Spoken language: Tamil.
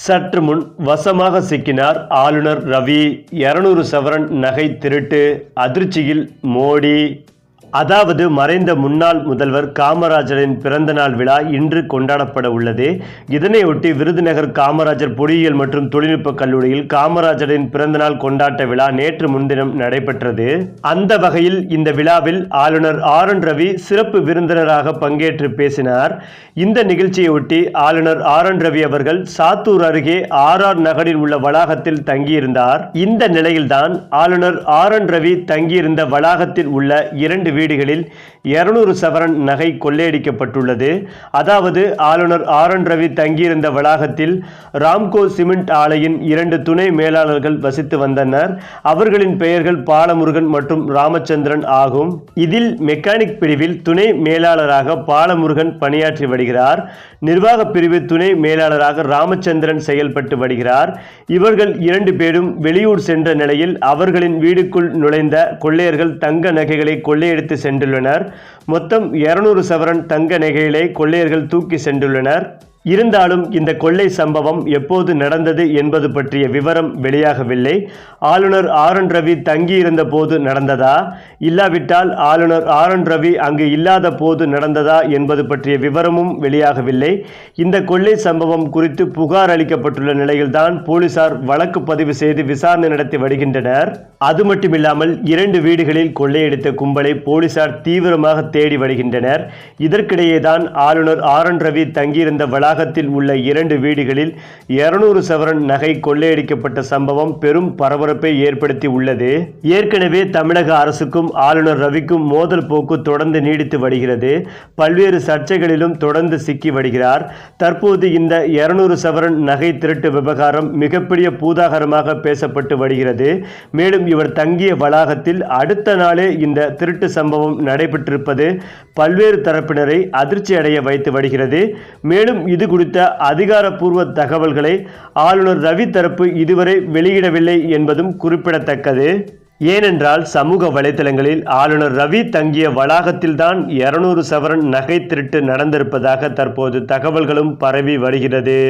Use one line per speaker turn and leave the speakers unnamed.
சற்று முன் வசமாக சிக்கினார் ஆளுநர் ரவி. 200 சவரன் நகை திருட்டு அதிர்ச்சியில் மோடி. அதாவது மறைந்த முன்னாள் முதல்வர் காமராஜரின் பிறந்தநாள் விழா இன்று கொண்டாடப்பட உள்ளது. இதனையொட்டி விருதுநகர் காமராஜர் பொறியியல் மற்றும் தொழில்நுட்ப கல்லூரியில் காமராஜரின் பிறந்தநாள் கொண்டாட்ட விழா நேற்று முன்தினம் நடைபெற்றது. அந்த வகையில் இந்த விழாவில் ஆளுநர் RN ரவி சிறப்பு விருந்தினராக பங்கேற்று பேசினார். இந்த நிகழ்ச்சியொட்டி ஆளுநர் RN ரவி அவர்கள் சாத்தூர் அருகே RR நகரில் உள்ள வளாகத்தில் தங்கியிருந்தார். இந்த நிலையில்தான் ஆளுநர் RN ரவி தங்கியிருந்த வளாகத்தில் உள்ள 2 வீடுகளில் 200 சவரன் நகை கொள்ளையடிக்கப்பட்டுள்ளது. அதாவது ஆளுநர் RN ரவி தங்கியிருந்த வளாகத்தில் ராம்கோ சிமெண்ட் ஆலையின் 2 துணை மேலாளர்கள் வசித்து வந்தனர். அவர்களின் பெயர்கள் பாலமுருகன் மற்றும் ராமச்சந்திரன் ஆகும். இதில் மெக்கானிக் பிரிவில் துணை மேலாளராக பாலமுருகன் பணியாற்றி வருகிறார். நிர்வாக பிரிவு துணை மேலாளராக ராமச்சந்திரன் செயல்பட்டு வருகிறார். இவர்கள் 2 பேரும் வெளியூர் சென்ற நிலையில் அவர்களின் வீடுக்குள் நுழைந்த கொள்ளையர்கள் தங்க நகைகளை கொள்ளையடித்து சென்றுள்ளனர். மொத்தம் 200 சவரன் தங்க நகைகளை கொள்ளையர்கள் தூக்கி சென்றுள்ளனர். இருந்தாலும் இந்த கொள்ளை சம்பவம் எப்போது நடந்தது என்பது பற்றிய விவரம் வெளியாகவில்லை. ஆளுநர் RN ரவி தங்கியிருந்த போது நடந்ததா, இல்லாவிட்டால் ஆளுநர் RN ரவி அங்கு இல்லாத போது நடந்ததா என்பது பற்றிய விவரமும் வெளியாகவில்லை. இந்த கொள்ளை சம்பவம் குறித்து புகார் அளிக்கப்பட்டுள்ள நிலையில்தான் போலீசார் வழக்கு பதிவு செய்து விசாரணை நடத்தி வருகின்றனர். அது மட்டுமில்லாமல் 2 வீடுகளில் கொள்ளையடித்த கும்பலை போலீசார் தீவிரமாக தேடி வருகின்றனர். இதற்கிடையேதான் ஆளுநர் RN ரவி தங்கியிருந்த வளாகத்தில் உள்ள 2 வீடுகளில் 200 சவரன் நகை கொள்ளையடிக்கப்பட்ட சம்பவம் பெரும் பரபரப்பை ஏற்படுத்தி உள்ளது. ஏற்கனவே தமிழக அரசுக்கும் ஆளுநர் ரவிக்கும் மோதல் போக்கு தொடர்ந்து நீடித்து வருகிறது. பல்வேறு சர்ச்சைகளிலும் தொடர்ந்து சிக்கி வருகிறார். தற்போது இந்த 200 சவரன் நகை திருட்டு விவகாரம் மிகப்பெரிய பூதாகரமாக பேசப்பட்டு வருகிறது. மேலும் இவர் தங்கிய வளாகத்தில் அடுத்த நாளே இந்த திருட்டு சம்பவம் நடைபெற்றிருப்பது பல்வேறு தரப்பினரை அதிர்ச்சி அடைய வைத்து வருகிறது. மேலும் இது குறித்த அதிகாரப்பூர்வ தகவல்களை ஆளுநர் ரவி தரப்பு இதுவரை வெளியிடவில்லை என்பதும் குறிப்பிடத்தக்கது. ஏனென்றால் சமூக வலைதளங்களில் ஆளுநர் ரவி தங்கிய வளாகத்தில்தான் 200 சவரன் நகை திருட்டு நடந்திருப்பதாக தற்போது தகவல்களும் பரவி வருகிறது.